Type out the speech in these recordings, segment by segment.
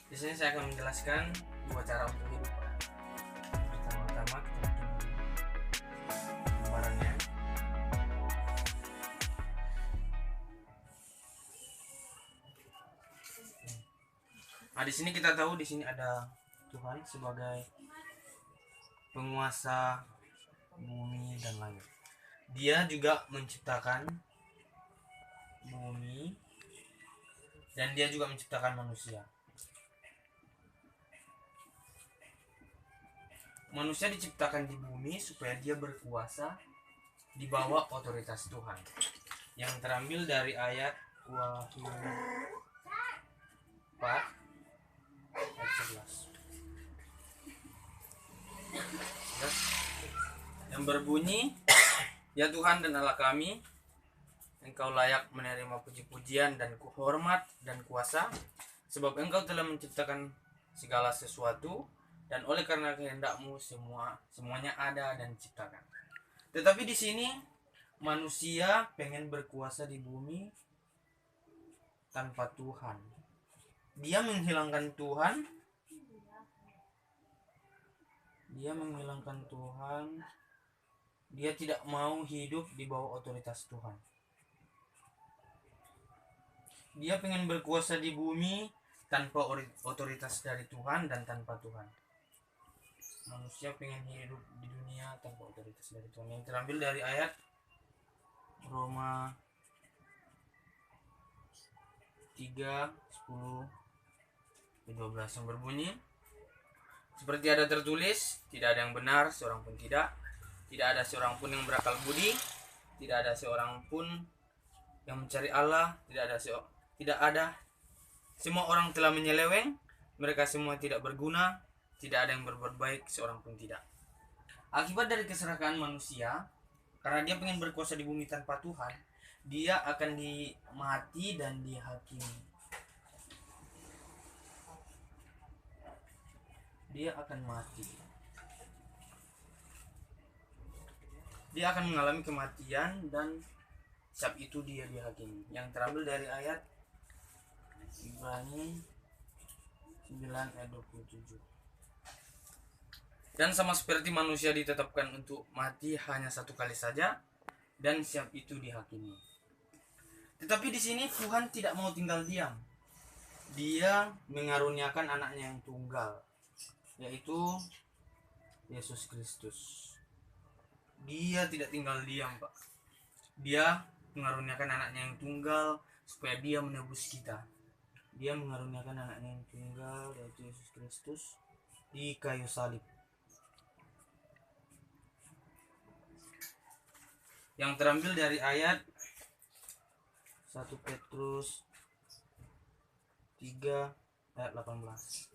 Di sini saya akan menjelaskan dua cara untuk hidup. Pertama-tama kita bikin gambarannya. Nah, di sini kita tahu di sini ada Tuhan sebagai penguasa bumi dan langit. Dia juga menciptakan bumi dan dia juga menciptakan manusia. Manusia diciptakan di bumi supaya dia berkuasa di bawah otoritas Tuhan, yang terambil dari ayat Wahyu 4 ayat 11 yang berbunyi, "Ya Tuhan dan Allah kami, Engkau layak menerima puji-pujian dan hormat dan kuasa, sebab Engkau telah menciptakan segala sesuatu, dan oleh karena kehendak-Mu semuanya ada dan diciptakan." Tetapi di sini manusia pengen berkuasa di bumi tanpa Tuhan. Dia menghilangkan Tuhan. Dia tidak mau hidup di bawah otoritas Tuhan. Dia pengen berkuasa di bumi tanpa otoritas dari Tuhan dan tanpa Tuhan. Manusia pengen hidup di dunia tanpa otoritas dari Tuhan, yang terambil dari ayat Roma 3:10-12 yang berbunyi, "Seperti ada tertulis, tidak ada yang benar, seorang pun tidak. Tidak ada seorang pun yang berakal budi. Tidak ada seorang pun yang mencari Allah. Tidak ada. Semua orang telah menyeleweng. Mereka semua tidak berguna. Tidak ada yang berbuat baik, seorang pun tidak." Akibat dari keserakahan manusia, karena dia pengen berkuasa di bumi tanpa Tuhan, dia akan dimati dan dihakimi. Dia akan mati. Dia akan mengalami kematian dan saat itu dia dihakimi. Yang terambil dari ayat Ibrani 9 ayat 27. "Dan sama seperti manusia ditetapkan untuk mati hanya satu kali saja, dan siap itu dihakimi." Tetapi di sini Tuhan tidak mau tinggal diam. Dia mengaruniakan anaknya yang tunggal, yaitu Yesus Kristus. Dia tidak tinggal diam, Pak. Dia mengaruniakan anaknya yang tunggal supaya dia menebus kita. Dia mengaruniakan anaknya yang tunggal, yaitu Yesus Kristus, di kayu salib. Yang terambil dari ayat 1 Petrus 3 ayat 18.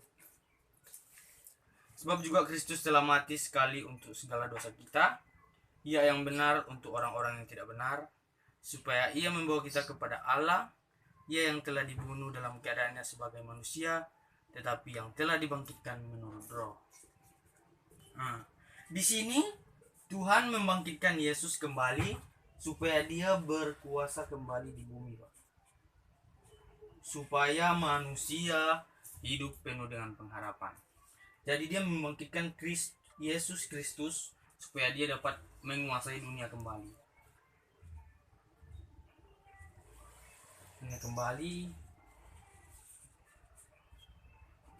"Sebab juga Kristus telah mati sekali untuk segala dosa kita, Ia yang benar untuk orang-orang yang tidak benar, supaya Ia membawa kita kepada Allah. Ia yang telah dibunuh dalam keadaannya sebagai manusia, tetapi yang telah dibangkitkan menurut Roh." Nah, di sini Tuhan membangkitkan Yesus kembali supaya dia berkuasa kembali di bumi, Pak. Supaya manusia hidup penuh dengan pengharapan. Jadi dia membangkitkan Yesus Kristus supaya dia dapat menguasai dunia kembali.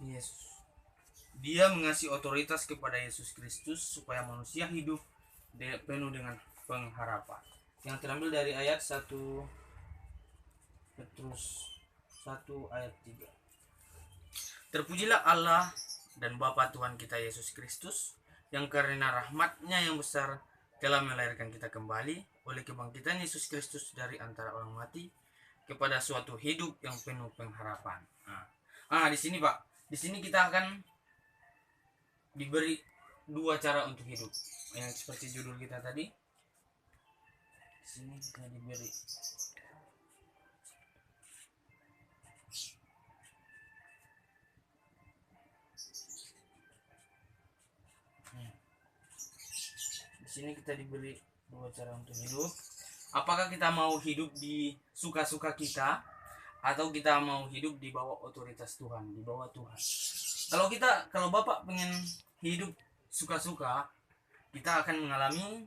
Yesus. Dia mengasih otoritas kepada Yesus Kristus supaya manusia hidup penuh dengan pengharapan. Yang terambil dari ayat 1 Petrus 1 ayat 3. "Terpujilah Allah dan Bapa Tuhan kita Yesus Kristus, yang karena rahmat-Nya yang besar telah melahirkan kita kembali oleh kebangkitan Yesus Kristus dari antara orang mati kepada suatu hidup yang penuh pengharapan." Di sini, Pak. Di sini kita akan diberi dua cara untuk hidup. Yang seperti judul kita tadi. Di sini kita diberi dua cara untuk hidup. Apakah kita mau hidup di suka-suka kita atau kita mau hidup di bawah otoritas Tuhan, di bawah Tuhan. Kalau Bapak pengen hidup suka-suka, kita akan mengalami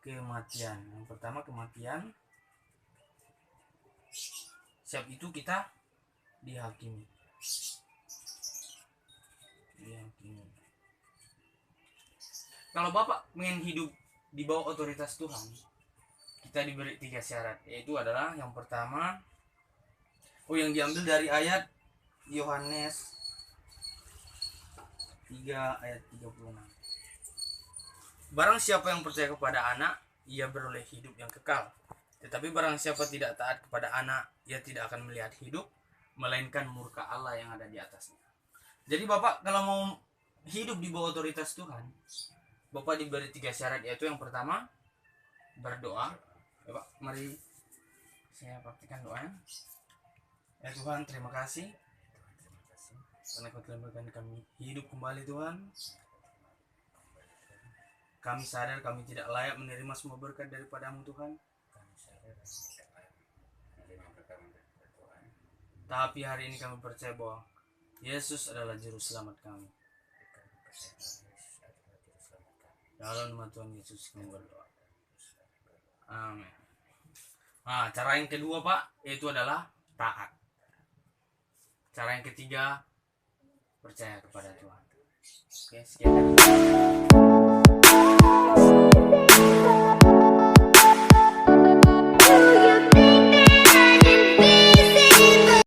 kematian. Yang pertama kematian. Siap itu kita dihakimi. Kalau Bapak ingin hidup di bawah otoritas Tuhan, kita diberi 3 syarat, yaitu adalah yang pertama, yang diambil dari ayat Yohanes 3 ayat 36. Barang siapa yang percaya kepada Anak, ia beroleh hidup yang kekal. Tetapi barang siapa tidak taat kepada Anak, ia tidak akan melihat hidup, melainkan murka Allah yang ada di atasnya. Jadi Bapak kalau mau hidup di bawah otoritas Tuhan, Bapak diberi 3 syarat, yaitu yang pertama berdoa. Ya Pak, mari saya praktikkan doanya. Ya Tuhan, terima kasih karena Kau telah memberikan kami hidup kembali Tuhan. Kami sadar kami tidak layak menerima semua berkat daripada-Mu Tuhan. Tapi hari ini kami percaya bahwa Yesus adalah juru selamat kami. Dalam nama Tuhan Yesus kami berdoa. Amin. Nah, cara yang kedua Pak, yaitu adalah taat. Cara yang ketiga, percaya kepada Tuhan. Oke, sekian.